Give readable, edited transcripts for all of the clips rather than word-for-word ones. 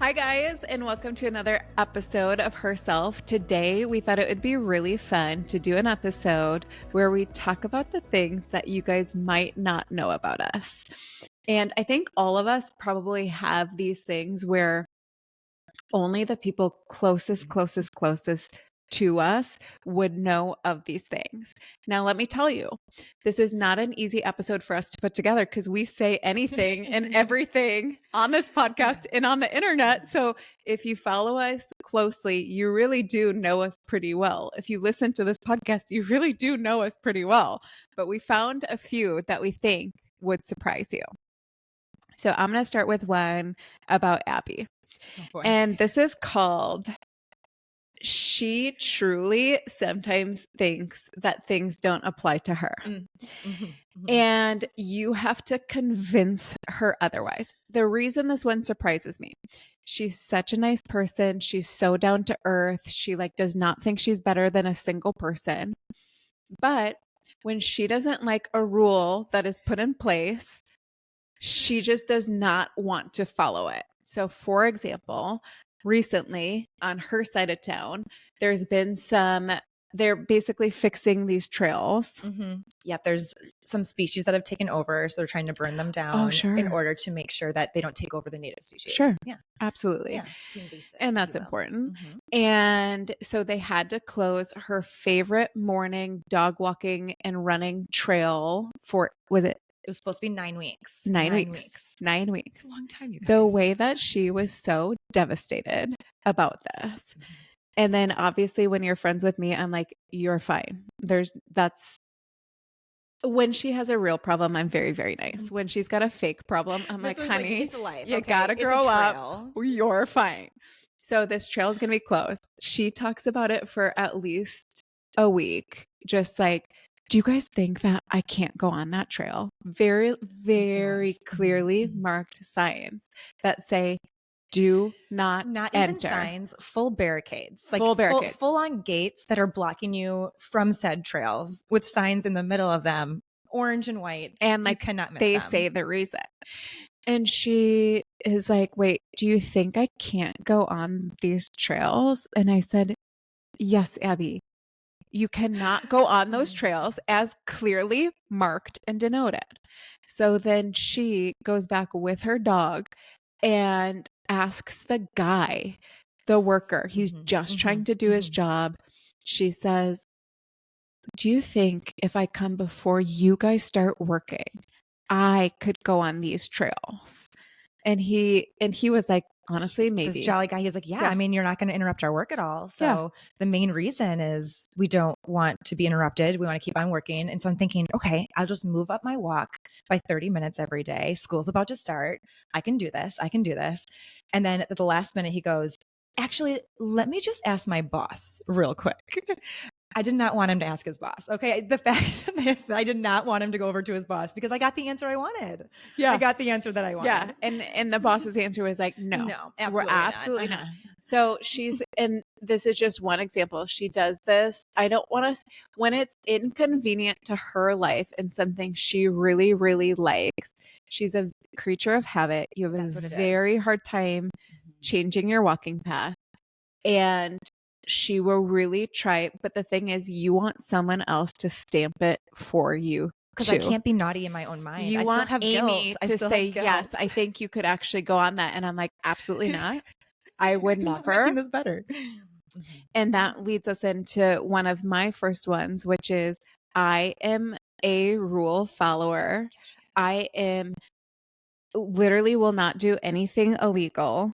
Hi, guys, and welcome to another episode of Herself. Today, we thought it would be really fun to do an episode where we talk about the things that you guys might not know about us. And I think all of us probably have these things where only the people closest to us would know of these things. Now, let me tell you, this is not an easy episode for us to put together because we say anything and everything on this podcast and on the internet. So if you follow us closely, you really do know us pretty well. If you listen to this podcast, you really do know us pretty well. But we found a few that we think would surprise you. So I'm going to start with one about Abby. And this is called She Truly Sometimes Thinks That Things Don't Apply to Her. And you have to convince her otherwise. The reason this one surprises me, she's such a nice person. She's so down to earth. She does not think she's better than a single person. But when she doesn't like a rule that is put in place, she just does not want to follow it. So, for example, recently on her side of town, there's been they're basically fixing these trails. Yep, there's some species that have taken over, so they're trying to burn them down in order to make sure that they don't take over the native species. Sure. Yeah. Absolutely. Yeah. And that's important. And so they had to close her favorite morning dog walking and running trail for, It was supposed to be 9 weeks. 9 weeks. 9 weeks. It's a long time, you guys. The way that she was so devastated about this. And then obviously when you're friends with me, I'm like, you're fine. When she has a real problem, I'm very, very nice. When she's got a fake problem, I'm like, honey, it's a life. You gotta grow up. You're fine. So this trail is going to be closed. She talks about it for at least a week. Just like, do you guys think that I can't go on that trail? Very, very clearly marked signs that say, do not enter. Even signs, full barricades, full on gates that are blocking you from said trails with signs in the middle of them, orange and white, and you cannot miss they them. say the reason. And she is like, wait, do you think I can't go on these trails? And I said, yes, Abby, you cannot go on those trails as clearly marked and denoted. So then she goes back with her dog and asks the guy, the worker, he's just trying to do his job. She says, do you think if I come before you guys start working, I could go on these trails? And he was like, honestly, maybe. This jolly guy, he's like, yeah, I mean, you're not going to interrupt our work at all. So the main reason is we don't want to be interrupted. We want to keep on working. And so I'm thinking, okay, I'll just move up my walk by 30 minutes every day. School's about to start. I can do this. And then at the last minute, he goes, actually, let me just ask my boss real quick. I did not want him to ask his boss. Okay. The fact is that I did not want him to go over to his boss because I got the answer I wanted. Yeah. I got the answer that I wanted. Yeah. And the boss's answer was like, no, absolutely not. So and this is just one example. She does this. I don't want to, when it's inconvenient to her life and something she really, really likes, she's a creature of habit. You have a very hard time changing your walking path. And she will really try. But the thing is, you want someone else to stamp it for you. Because I can't be naughty in my own mind. You want Amy to say, yes, I think you could actually go on that. And I'm like, absolutely not. I would never. Making this better. And that leads us into one of my first ones, which is I am a rule follower. I am literally will not do anything illegal.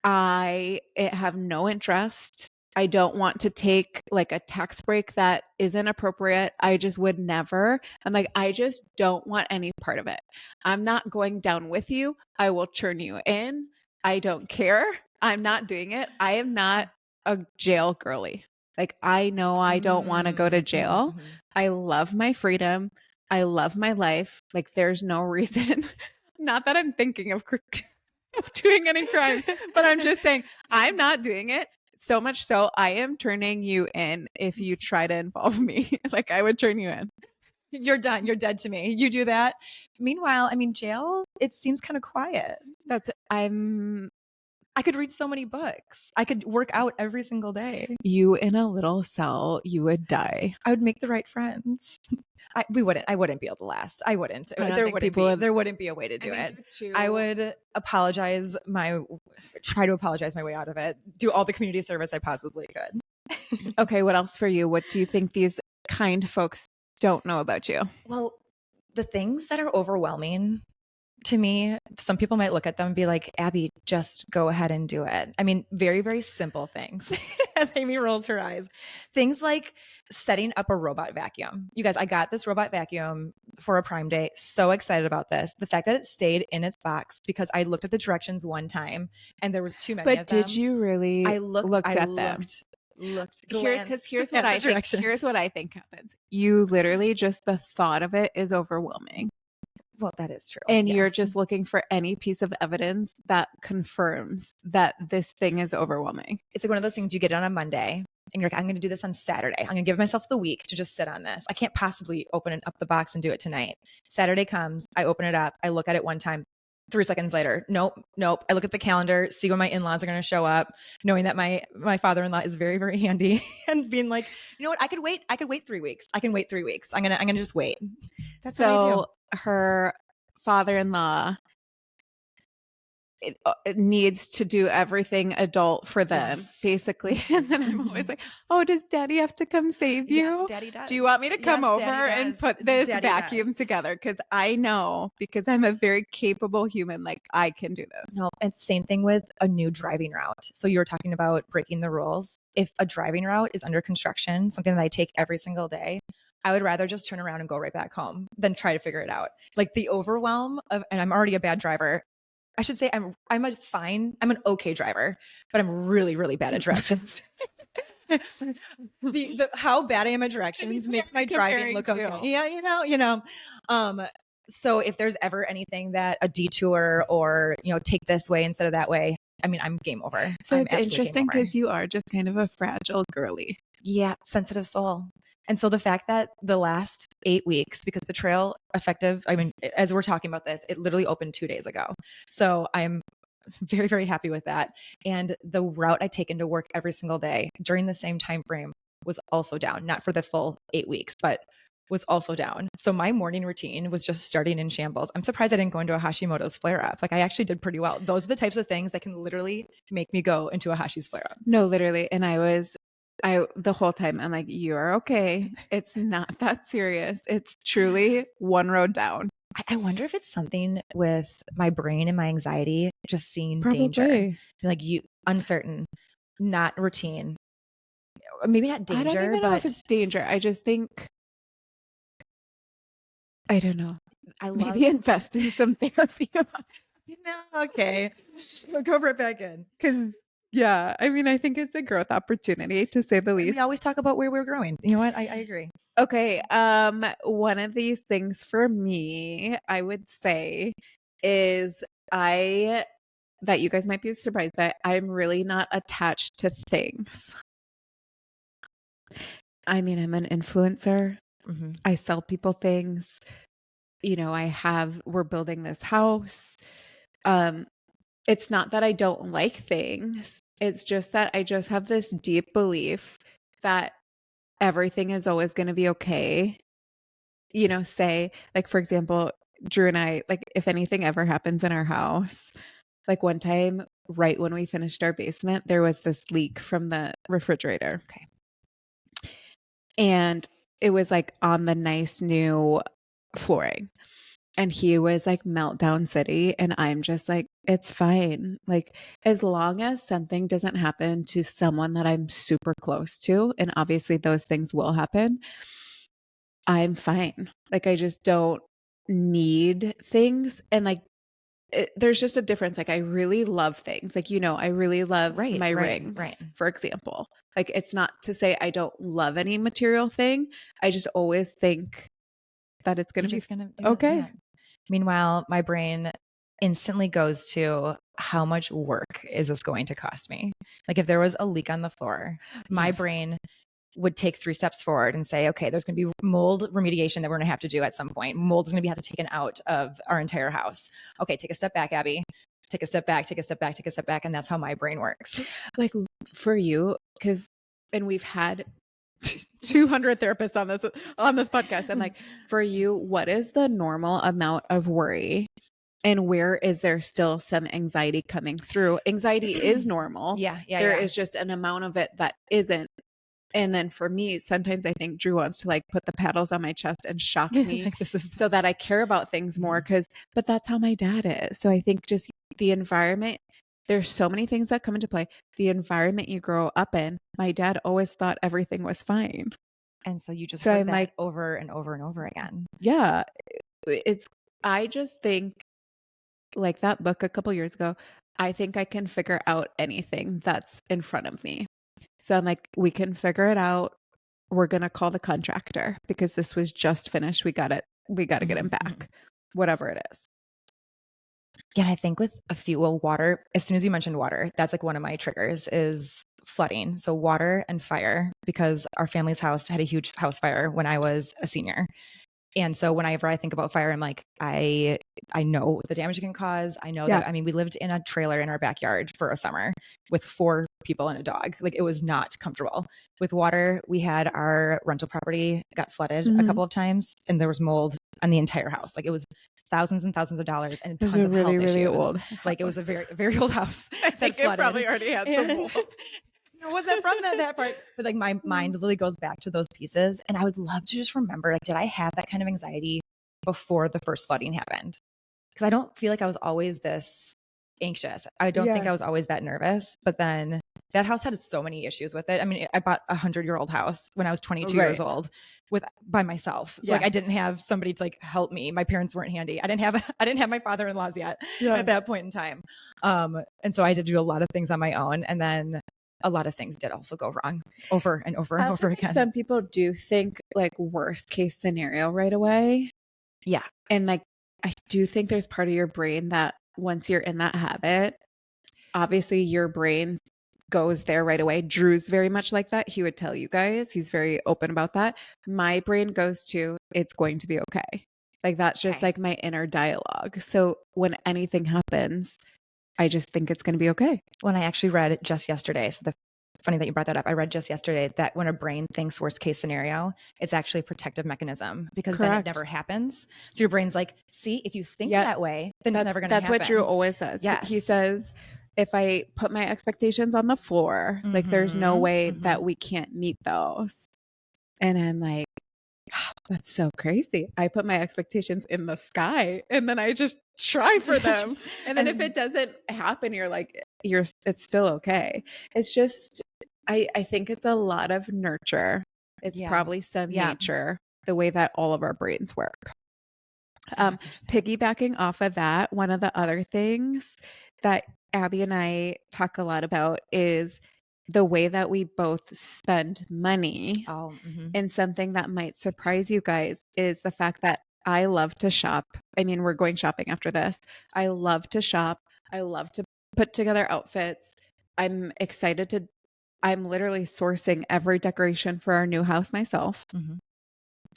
I have no interest. I don't want to take like a tax break that isn't appropriate. I just would never. I'm like, I just don't want any part of it. I'm not going down with you. I will churn you in. I don't care. I'm not doing it. I am not a jail girly. Like, I know I don't want to go to jail. I love my freedom. I love my life. Like, there's no reason. Not that I'm thinking of doing any crimes, but I'm just saying I'm not doing it. So much so, I am turning you in if you try to involve me. Like, I would turn you in. You're done. You're dead to me. You do that. Meanwhile, I mean, jail, it seems kind of quiet. I'm I could read so many books. I could work out every single day. You in a little cell, you would die. I would make the right friends. I wouldn't be able to last. I wouldn't. I don't There think wouldn't people be. would- There wouldn't be a way to do it. I would try to apologize my way out of it. Do all the community service I possibly could. Okay, what else for you? What do you think these kind folks don't know about you? Well, the things that are overwhelming to me, some people might look at them and be like, Abby, just go ahead and do it. I mean, very, very simple things. As Amy rolls her eyes. Things like setting up a robot vacuum. You guys, I got this robot vacuum for a Prime Day. So excited about this. The fact that it stayed in its box, because I looked at the directions one time and there was too many of them. But did you really look at them? Because here's what I think. Here's what I think happens. You literally just the thought of it is overwhelming. Well, that is true. And you're just looking for any piece of evidence that confirms that this thing is overwhelming. It's like one of those things you get on a Monday and you're like, I'm going to do this on Saturday. I'm going to give myself the week to just sit on this. I can't possibly open up the box and do it tonight. Saturday comes, I open it up, I look at it one time. 3 seconds later, nope. I look at the calendar, see when my in-laws are going to show up, knowing that my father-in-law is very, very handy, and being like, you know what, I could wait 3 weeks. I can wait 3 weeks. I'm gonna just wait. That's what I do. Her father-in-law it needs to do everything adult for them, basically. And then I'm always like, oh, does daddy have to come save you? Yes, daddy does. Do you want me to come over and put this vacuum together? Because I know, because I'm a very capable human, like I can do this. No, and same thing with a new driving route. So you were talking about breaking the rules. If a driving route is under construction, something that I take every single day, I would rather just turn around and go right back home than try to figure it out. Like the overwhelm of, and I'm already a bad driver. I should say I'm an okay driver, but I'm really, really bad at directions. the how bad I am at directions makes my driving look okay. Yeah, you know. So if there's ever anything that a detour or, take this way instead of that way, I mean, I'm game over. So it's interesting because you are just kind of a fragile girly. Yeah, sensitive soul. And so the fact that the last 8 weeks, because the trail effective, I mean, as we're talking about this, it literally opened 2 days ago. So I'm very, very happy with that. And the route I take into work every single day during the same time frame was also down, not for the full 8 weeks, but was also down. So my morning routine was just starting in shambles. I'm surprised I didn't go into a Hashimoto's flare up. Like I actually did pretty well. Those are the types of things that can literally make me go into a Hashi's flare up. No, literally. And the whole time I'm like, you're okay. It's not that serious. It's truly one road down. I wonder if it's something with my brain and my anxiety, just seeing Probably. danger, like uncertain, not routine, or maybe not danger. I don't even know if it's danger. I just think, I don't know. Maybe invest in some therapy. Okay, go right back in. Because yeah, I mean, I think it's a growth opportunity to say the least. We always talk about where we're growing. You know what? I agree. Okay. One of these things for me, I would say, is that you guys might be surprised by, I'm really not attached to things. I mean, I'm an influencer. Mm-hmm. I sell people things. We're building this house. It's not that I don't like things. It's just that I just have this deep belief that everything is always going to be okay. Say, like, for example, Drew and I, like, if anything ever happens in our house, like one time, right when we finished our basement, there was this leak from the refrigerator. Okay. And it was like on the nice new flooring. And he was like meltdown city. And I'm just like, it's fine. Like, as long as something doesn't happen to someone that I'm super close to, and obviously those things will happen, I'm fine. Like, I just don't need things. And like, there's just a difference. Like, I really love things. Like, I really love my rings, for example. Like, it's not to say I don't love any material thing. I just always think that it's going to be okay. Meanwhile, my brain instantly goes to how much work is this going to cost me? Like if there was a leak on the floor, my brain would take 3 steps forward and say, okay, there's going to be mold remediation that we're going to have to do at some point. Mold is going to have to be taken out of our entire house. Okay, take a step back, Abby. take a step back, take a step back, take a step back. And that's how my brain works. Like for you, and we've had 200 therapists on this podcast. And like for you, what is the normal amount of worry? And where is there still some anxiety coming through? Anxiety is normal. There is just an amount of it that isn't. And then for me, sometimes I think Drew wants to like put the paddles on my chest and shock me Like, this is so that I care about things more. But that's how my dad is. So I think just the environment, there's so many things that come into play. The environment you grow up in, my dad always thought everything was fine. And so you just heard that like over and over and over again. Yeah. I just think like that book a couple years ago, I think I can figure out anything that's in front of me. So I'm like, we can figure it out. We're going to call the contractor because this was just finished. We got to get him back, whatever it is. Yeah. I think with water, as soon as you mentioned water, that's like one of my triggers is flooding. So water and fire, because our family's house had a huge house fire when I was a senior. And so whenever I think about fire, I'm like, I know the damage it can cause. I know that, I mean, we lived in a trailer in our backyard for a summer with 4 people and a dog. Like it was not comfortable. With water, we had our rental property got flooded a couple of times and there was mold on the entire house. Like it was thousands and thousands of dollars and tons of health issues. Old like it was a very, very old house. I think it probably already had some mold. It wasn't from that part, but like my mind literally goes back to those pieces. And I would love to just remember, like, did I have that kind of anxiety before the first flooding happened? Because I don't feel like I was always this anxious. I don't think I was always that nervous, but then that house had so many issues with it. I mean, I bought a 100-year-old house when I was 22 years old by myself. So like I didn't have somebody to like help me. My parents weren't handy. I didn't have my father-in-laws yet at that point in time. And so I had to do a lot of things on my own. And then a lot of things did also go wrong over and over and over again. Some people do think like worst case scenario right away. Yeah. And like, I do think there's part of your brain that once you're in that habit, obviously your brain goes there right away. Drew's very much like that. He would tell you guys, he's very open about that. My brain goes to, it's going to be okay. Like that's just like my inner dialogue. So when anything happens, I just think it's going to be okay. When I actually read it just yesterday, so funny that you brought that up. I read just yesterday that when a brain thinks worst case scenario, it's actually a protective mechanism because then it never happens. So your brain's like, see, if you think that way, then it's never going to happen. That's what Drew always says. Yes. He says, if I put my expectations on the floor, like there's no way that we can't meet those. And I'm like, that's so crazy. I put my expectations in the sky and then I just try for them. And then if it doesn't happen, you're like, it's still okay. It's just, I think it's a lot of nurture. It's probably some nature, the way that all of our brains work. Piggybacking off of that, one of the other things that Abby and I talk a lot about is the way that we both spend money. And something that might surprise you guys is the fact that I love to shop. I mean, we're going shopping after this. I love to shop. I love to put together outfits. I'm literally sourcing every decoration for our new house myself.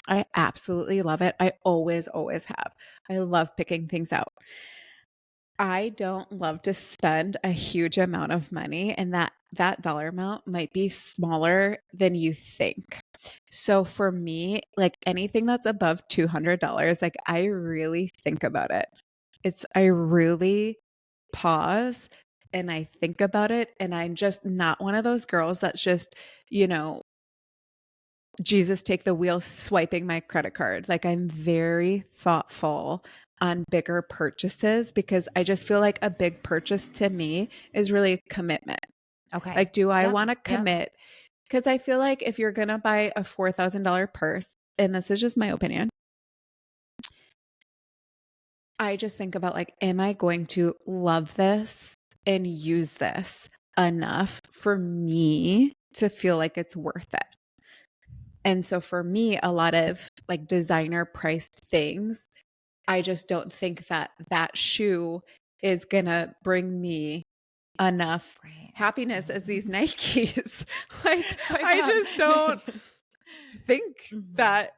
I absolutely love it. I always have. I love picking things out. I don't love to spend a huge amount of money, and that dollar amount might be smaller than you think. So for me, like anything that's above $200, like I really think about it. I really pause and I think about it, and I'm just not one of those girls that's just, Jesus take the wheel swiping my credit card. Like I'm very thoughtful on bigger purchases because I just feel like a big purchase to me is really a commitment. Okay. Like, do I want to commit? Because I feel like if you're going to buy a $4,000 purse, and this is just my opinion, I just think about like, am I going to love this and use this enough for me to feel like it's worth it? And so for me, a lot of like designer priced things, I just don't think that shoe is going to bring me enough happiness as these Nikes. Like, I just don't think that,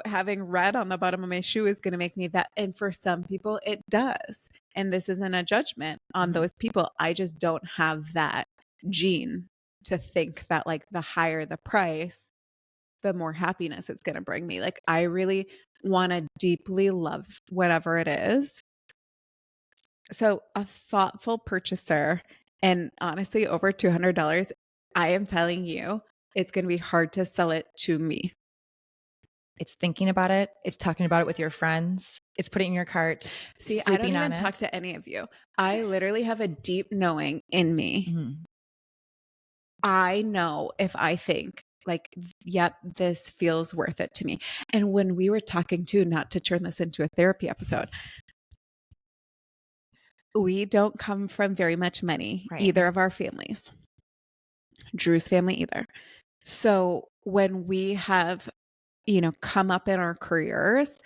having red on the bottom of my shoe is going to make me that. And for some people it does. And this isn't a judgment on those people. I just don't have that gene to think that like the higher the price, the more happiness it's going to bring me. Like I really want to deeply love whatever it is. So a thoughtful purchaser, and honestly over $200, I am telling you, it's going to be hard to sell it to me. It's thinking about it. It's talking about it with your friends. It's putting it in your cart. See, I don't even talk to any of you. I literally have a deep knowing in me. I know if I think like, yep, this feels worth it to me. And when we were talking too, not to turn this into a therapy episode, we don't come from very much money, either of our families. Drew's family either. So when we have, you know, come up in our careers,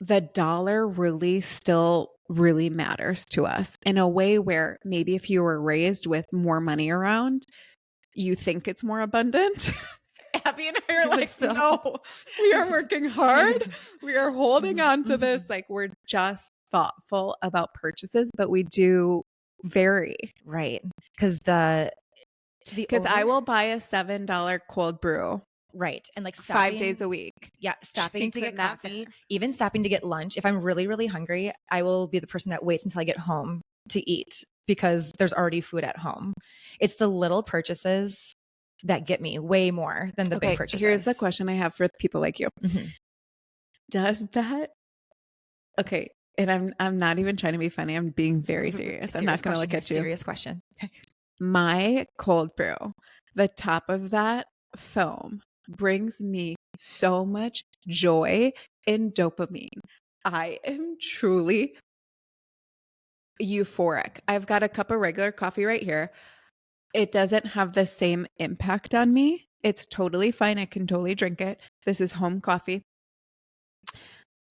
the dollar really still really matters to us in a way where maybe if you were raised with more money around, you think it's more abundant. Abby and I are like, no, we are working hard. We are holding on to this. Like we're just thoughtful about purchases, but we do vary. Right. Because I will buy a $7 cold brew. Right. And like 5 days a week. Yeah. Stopping to get coffee, even stopping to get lunch. If I'm really, really hungry, I will be the person that waits until I get home to eat because there's already food at home. It's the little purchases that get me way more than the big purchases. Here's the question I have for people like you. Does that, okay, and I'm not even trying to be funny. I'm being very serious. I'm not going to look at you. Serious question. Okay. My cold brew, the top of that foam brings me so much joy and dopamine. I am truly euphoric. I've got a cup of regular coffee right here. It doesn't have the same impact on me. It's totally fine. I can totally drink it. This is home coffee.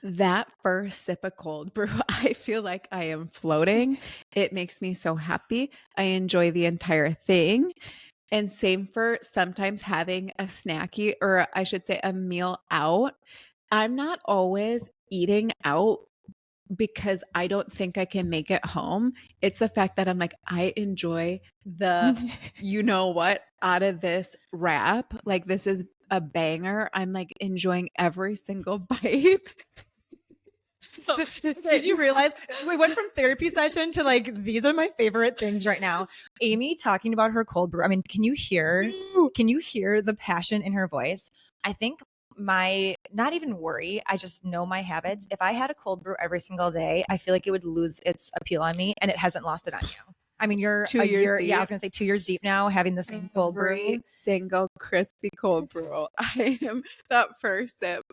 That first sip of cold brew, I feel like I am floating. It makes me so happy. I enjoy the entire thing. And same for sometimes having a snacky, or I should say a meal out. I'm not always eating out because I don't think I can make it home. It's the fact that I'm like, I enjoy the, you know what, out of this wrap. Like this is a banger. I'm like enjoying every single bite. So, did you realize we went from therapy session to like, these are my favorite things right now. Amy talking about her cold brew. I mean, can you hear the passion in her voice? I think not even worry. I just know my habits. If I had a cold brew every single day, I feel like it would lose its appeal on me, and it hasn't lost it on you. I mean, you're 2 years deep. Yeah, I was going to say 2 years deep now, having the same cold brew. Single crispy cold brew. I am, that first sip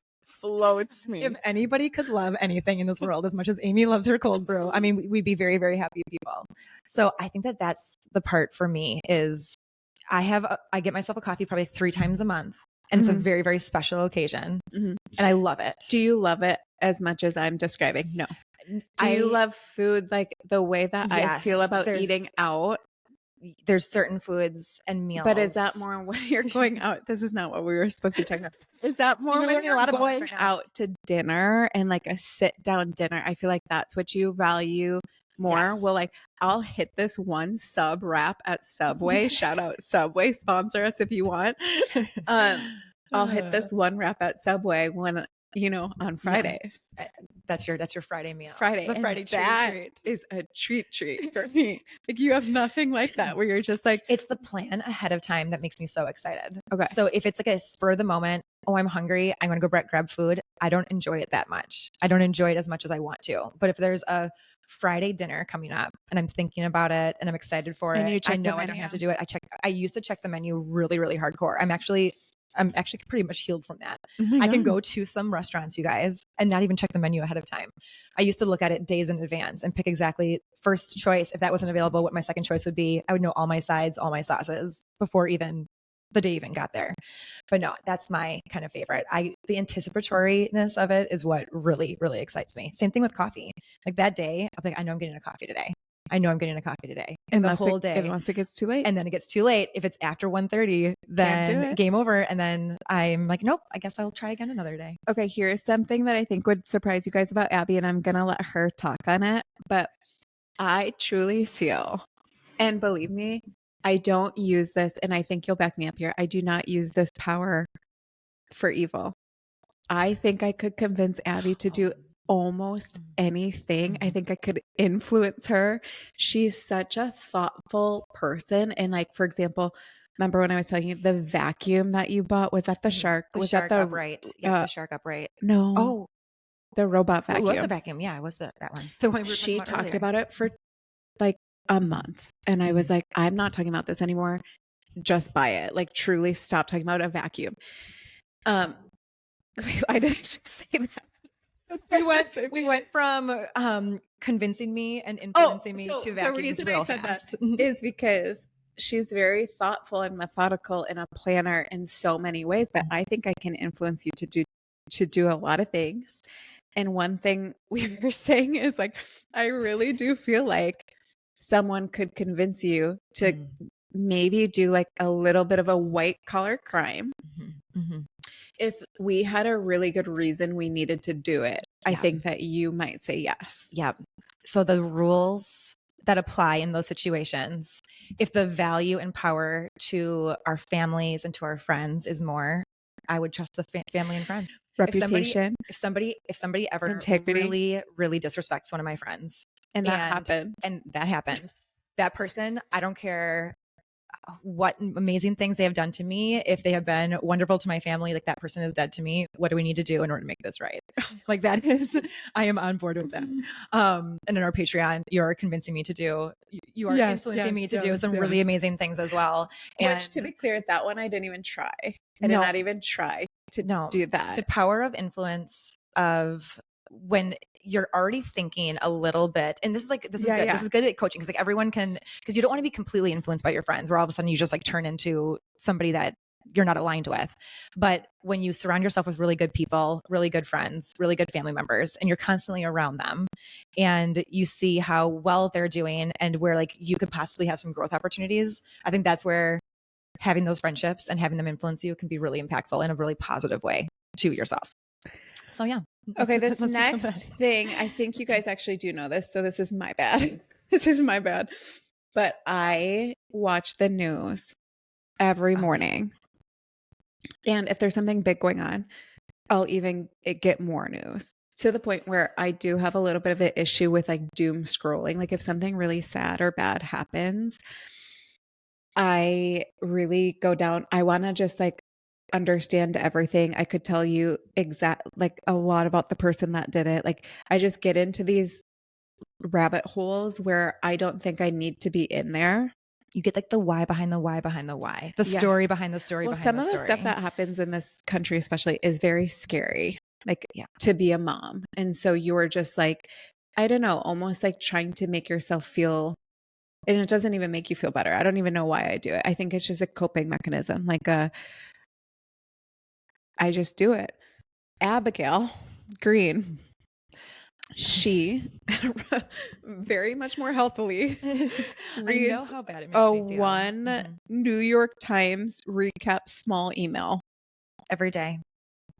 floats me. If anybody could love anything in this world as much as Amy loves her cold brew, I mean, we'd be very, very happy people. So I think that that's the part for me is I get myself a coffee probably 3 times a month. And it's a very, very special occasion. And I love it. Do you love it as much as I'm describing? No. Do you love food like the way that I feel about eating out? There's certain foods and meals. But is that more when you're going out? This is not what we were supposed to be talking about. Is that more when you're going out to dinner and like a sit down dinner? I feel like that's what you value more. Yes. Well, like I'll hit this one sub wrap at Subway. Shout out Subway, sponsor us if you want. I'll hit this one wrap at Subway when, you know, on Fridays. Yeah. That's your Friday meal. Friday. The Friday treat is a treat for me. Like you have nothing like that where you're just like, it's the plan ahead of time that makes me so excited. Okay. So if it's like a spur of the moment, oh, I'm hungry, I'm going to go grab food. I don't enjoy it that much. I don't enjoy it as much as I want to. But if there's a Friday dinner coming up and I'm thinking about it and I'm excited for it, I know I don't have to do it. I used to check the menu really, really hardcore. I'm actually pretty much healed from that. I can go to some restaurants, you guys, and not even check the menu ahead of time. I used to look at it days in advance and pick exactly first choice. If that wasn't available, what my second choice would be. I would know all my sides, all my sauces before even the day even got there. But no, that's my kind of favorite. The anticipatoriness of it is what really, really excites me. Same thing with coffee. Like that day, I'll be like, I know I'm getting a coffee today. I know I'm getting a coffee today. And the whole day. Unless it gets too late. And then it gets too late. If it's after 1:30, then game over. And then I'm like, nope, I guess I'll try again another day. Okay, here's something that I think would surprise you guys about Abby, and I'm going to let her talk on it. But I truly feel, and believe me, I don't use this, and I think you'll back me up here. I do not use this power for evil. I think I could convince Abby to do almost anything. I think I could influence her. She's such a thoughtful person. And like, for example, remember when I was telling you the vacuum that you bought? Was that the Shark? The was Shark that the Upright? Yeah, the Shark Upright. No. Oh, the robot vacuum. It was the vacuum. Yeah, it was that one. The one we were she talking talked about it for like a month. And I was like, I'm not talking about this anymore. Just buy it. Like truly stop talking about a vacuum. Why did I just say that? We went from convincing me and influencing me to vacuums. The reason real I said fast. that is because she's very thoughtful and methodical and a planner in so many ways, but I think I can influence you to do a lot of things. And one thing we were saying is like, I really do feel like someone could convince you to maybe do like a little bit of a white collar crime. If we had a really good reason we needed to do it, I think that you might say yes. Yeah. So the rules that apply in those situations, if the value and power to our families and to our friends is more, I would trust the family and friends. Reputation. If somebody ever integrity, really disrespects one of my friends, and that happened, that person, I don't care what amazing things they have done to me. If they have been wonderful to my family, like that person is dead to me. What do we need to do in order to make this right? Like that is, I am on board with that. And in our Patreon, you're convincing me to do, you are influencing me to do some really amazing things as well. And which, to be clear, that one I didn't even try. I did not even try to do that. The power of influence of when you're already thinking a little bit, and this is good. This is good at coaching because like everyone can, because you don't want to be completely influenced by your friends where all of a sudden you just like turn into somebody that you're not aligned with. But when you surround yourself with really good people, really good friends, really good family members, and you're constantly around them and you see how well they're doing and where like you could possibly have some growth opportunities, I think that's where having those friendships and having them influence you can be really impactful in a really positive way to yourself. So yeah. Okay, this next thing, I think you guys actually do know this, so this is my bad. This is my bad. But I watch the news every morning. And if there's something big going on, I'll even get more news, to the point where I do have a little bit of an issue with like doom scrolling. Like if something really sad or bad happens, I really go down. I want to just like understand everything. I could tell you like a lot about the person that did it. Like I just get into these rabbit holes where I don't think I need to be in there. You get like the why behind the why behind the why, the story behind the story. Well, some of the stuff that happens in this country especially is very scary, like to be a mom. And so you're just like, I don't know, almost like trying to make yourself feel, and it doesn't even make you feel better. I don't even know why I do it. I think it's just a coping mechanism. Like I just do it. Abigail Green, she very much more healthily reads I know how bad it makes me feel. One New York Times recap small email every day.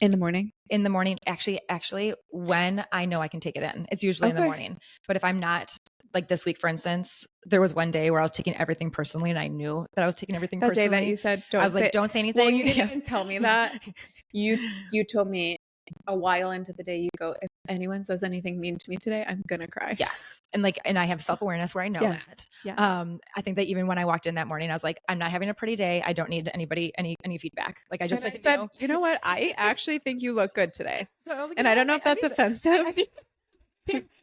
In the morning? In the morning. Actually, when I know I can take it in. It's usually in the morning. But if I'm not, like this week, for instance, there was one day where I was taking everything personally and I knew that I was taking everything personally. That day that you said, I was like, don't say anything. Well, you didn't even tell me that. You told me a while into the day, you go, if anyone says anything mean to me today, I'm going to cry. Yes. And I have self-awareness where I know that. Yes. I think that even when I walked in that morning, I was like, I'm not having a pretty day. I don't need anybody, any feedback. Like I just said, you know what? I actually think you look good today. And I don't know if that's offensive.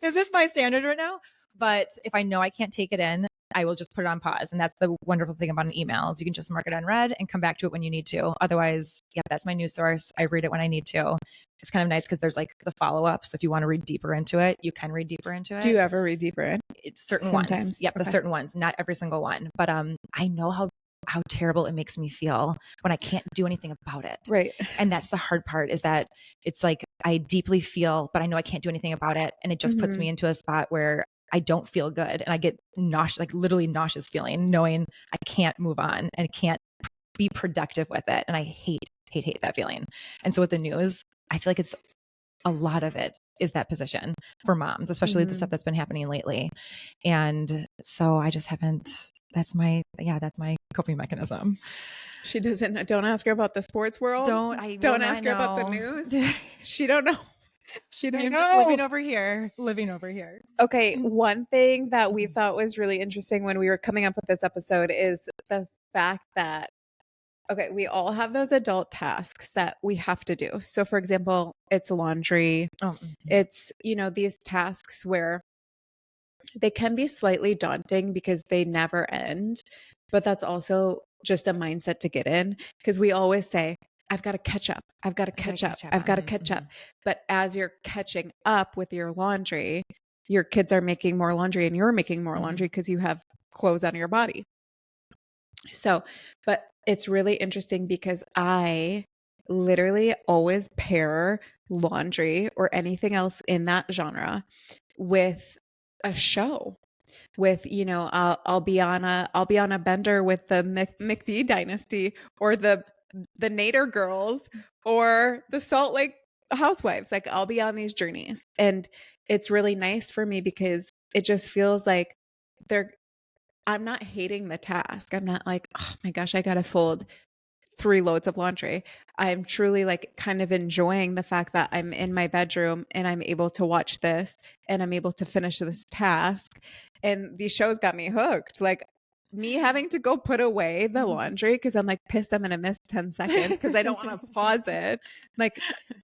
Is this my standard right now? But if I know I can't take it in, I will just put it on pause. And that's the wonderful thing about an email is you can just mark it on read and come back to it when you need to. Otherwise, that's my news source. I read it when I need to. It's kind of nice because there's like the follow-up. So if you want to read deeper into it, you can read deeper into it. Do you ever read deeper in? It's certain Sometimes. ones. Yep, the certain ones. Not every single one. But I know how terrible it makes me feel when I can't do anything about it. Right. And that's the hard part is that it's like I deeply feel, but I know I can't do anything about it. And it just puts me into a spot where I don't feel good and I get nauseous, like literally nauseous feeling, knowing I can't move on and can't be productive with it. And I hate that feeling. And so with the news, I feel like it's a lot of it is that position for moms, especially the stuff that's been happening lately. And so I just haven't, that's my coping mechanism. She don't ask her about the sports world. Don't ask her about the news. She don't know. She don't know. Living over here. Okay. One thing that we thought was really interesting when we were coming up with this episode is the fact that, okay, we all have those adult tasks that we have to do. So for example, it's laundry. It's, these tasks where they can be slightly daunting because they never end, but that's also just a mindset to get in, because we always say, I've got to catch up. I've got to catch up. I've got to catch up. But as you're catching up with your laundry, your kids are making more laundry and you're making more laundry because you have clothes on your body. So, but it's really interesting because I literally always pair laundry or anything else in that genre with a show. With, I'll be on a bender with the McBee Dynasty or the Nader Girls or the Salt Lake Housewives. Like, I'll be on these journeys, and it's really nice for me because it just feels like I'm not hating the task. I'm not like, oh my gosh, I gotta fold 3 loads of laundry. I'm truly like kind of enjoying the fact that I'm in my bedroom and I'm able to watch this and I'm able to finish this task. And these shows got me hooked. Like, me having to go put away the laundry because I'm like pissed I'm going to miss 10 seconds because I don't want to pause it. Like,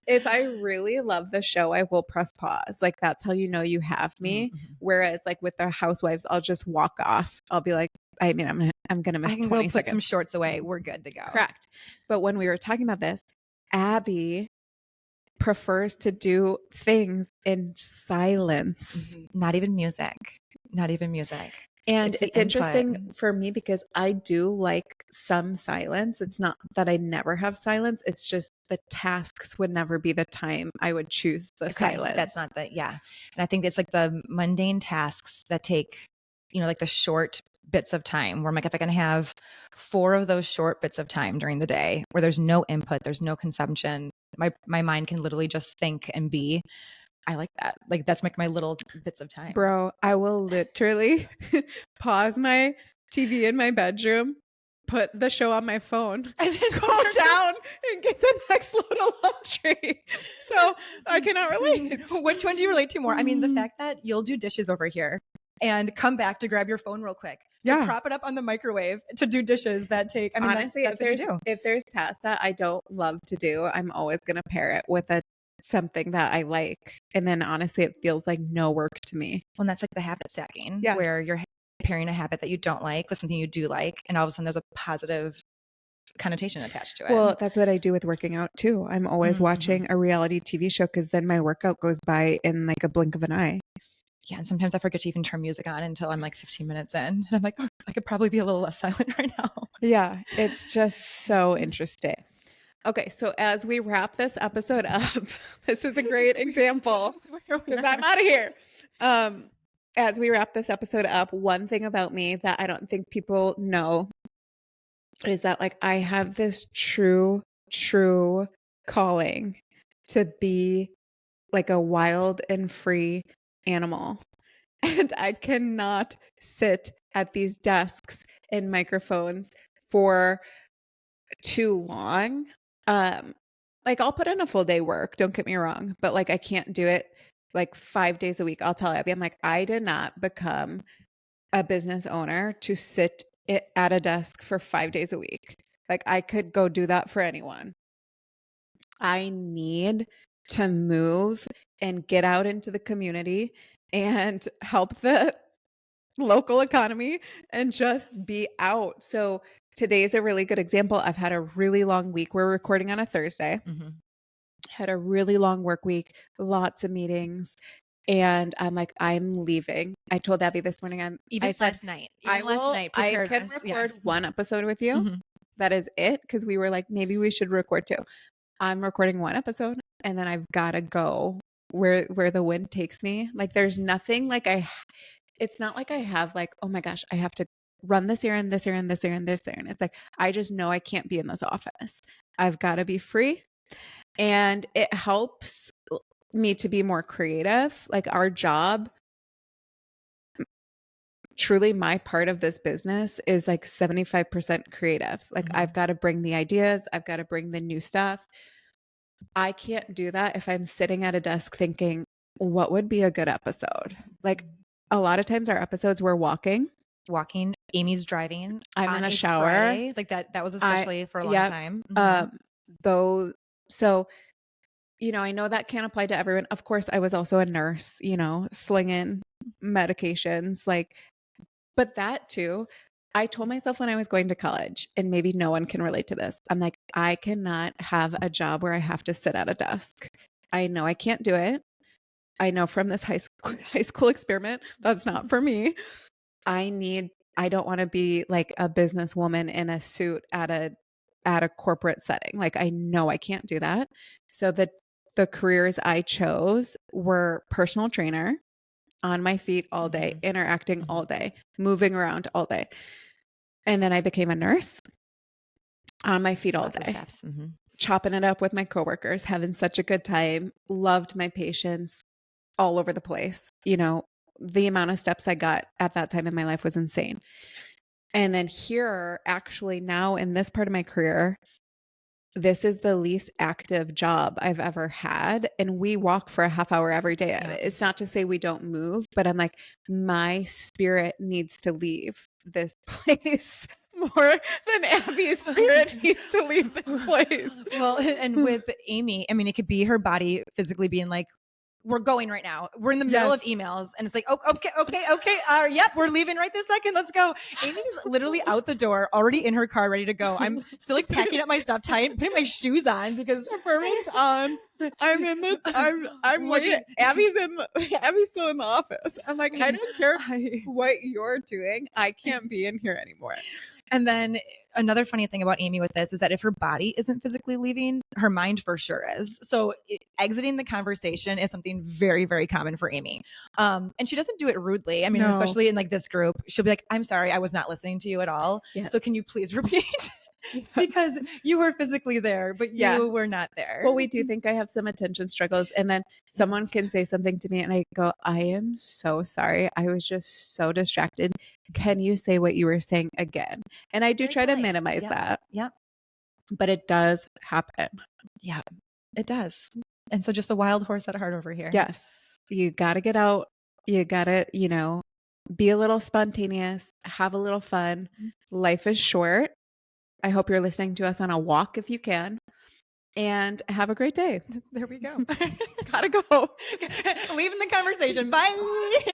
if I really love the show, I will press pause. Like, that's how you know you have me. Whereas like with the Housewives, I'll just walk off. I'll be like, I'm going to miss 20 go put seconds. Some shorts away. We're good to go. Correct. But when we were talking about this, Abby prefers to do things in silence. Not even music. And it's interesting for me because I do like some silence. It's not that I never have silence. It's just the tasks would never be the time I would choose the silence. That's not and I think it's like the mundane tasks that take, like the short bits of time where I'm like, if I can have 4 of those short bits of time during the day where there's no input, there's no consumption, my mind can literally just think and be. I like that. Like, that's like my little bits of time. Bro, I will literally pause my TV in my bedroom, put the show on my phone, and then go down and get the next load of laundry. So I cannot relate. Which one do you relate to more? I mean, the fact that you'll do dishes over here and come back to grab your phone real quick, to prop it up on the microwave to do dishes that take, I mean, honestly, that's what you do. If there's tasks that I don't love to do, I'm always going to pair it with something that I like. And then honestly, it feels like no work to me. Well, and that's like the habit stacking, where you're pairing a habit that you don't like with something you do like. And all of a sudden there's a positive connotation attached to it. Well, that's what I do with working out too. I'm always watching a reality TV show because then my workout goes by in like a blink of an eye. Yeah. And sometimes I forget to even turn music on until I'm like 15 minutes in. And I'm like, oh, I could probably be a little less silent right now. Yeah. It's just so interesting. Okay, so as we wrap this episode up, this is a great example because I'm out of here. As we wrap this episode up, one thing about me that I don't think people know is that like I have this true calling to be like a wild and free animal. And I cannot sit at these desks and microphones for too long. Like I'll put in a full day work, don't get me wrong, but like I can't do it like 5 days a week. I'll tell Abby, I'm like, I did not become a business owner to sit at a desk for 5 days a week. Like I could go do that for anyone. I need to move and get out into the community and help the local economy and just be out. So today's a really good example. I've had a really long week. We're recording on a Thursday. Had a really long work week, lots of meetings. And I'm like, I'm leaving. I told Abby this morning, last night. I can record one episode with you. That is it. Cause we were like, maybe we should record 2. I'm recording 1 episode and then I've got to go where the wind takes me. Like there's nothing like it's not like I have like, oh my gosh, I have to run this errand, this errand, this errand, this errand. It's like, I just know I can't be in this office. I've got to be free. And it helps me to be more creative. Like our job, truly my part of this business is like 75% creative. Like I've got to bring the ideas, I've got to bring the new stuff. I can't do that if I'm sitting at a desk thinking, what would be a good episode? Like a lot of times our episodes we're walking, Amy's driving. I'm in on the a shower. Friday. Like that was especially for a long time. Though, so, you know, I know that can't apply to everyone. Of course, I was also a nurse, you know, slinging medications, like, but that too, I told myself when I was going to college, and maybe no one can relate to this. I'm like, I cannot have a job where I have to sit at a desk. I know I can't do it. I know from this high school experiment, that's not for me. I don't want to be like a businesswoman in a suit at a corporate setting. Like I know I can't do that. So the careers I chose were personal trainer, on my feet all day, interacting all day, moving around all day. And then I became a nurse, on my feet all day, chopping it up with my coworkers, having such a good time, loved my patients all over the place. You know, the amount of steps I got at that time in my life was insane. And then here, actually now in this part of my career, this is the least active job I've ever had. And we walk for a half hour every day. Yeah. It's not to say we don't move, but I'm like, my spirit needs to leave this place more than Abby's spirit needs to leave this place. Well, and with Amy, I mean, it could be her body physically being like, we're going right now. We're in the middle of emails and it's like, oh, okay. Yep. We're leaving right this second. Let's go. Amy's literally out the door, already in her car, ready to go. I'm still like packing up my stuff, putting my shoes on because Performance on. I'm waiting. Abby's still in the office. I'm like, I don't care what you're doing. I can't be in here anymore. And then another funny thing about Amy with this is that if her body isn't physically leaving, her mind for sure is. So exiting the conversation is something very, very common for Amy. And she doesn't do it rudely. I mean, especially in like this group, she'll be like, I'm sorry, I was not listening to you at all. Yes. So can you please repeat? Because you were physically there, but you were not there. Well, we do think I have some attention struggles. And then someone can say something to me and I go, I am so sorry. I was just so distracted. Can you say what you were saying again? And I do try to minimize that. Yeah. But it does happen. Yeah, it does. And so just a wild horse at heart over here. Yes. You got to get out. You got to, you know, be a little spontaneous, have a little fun. Life is short. I hope you're listening to us on a walk if you can. And have a great day. There we go. Gotta go. Leaving the conversation. Bye.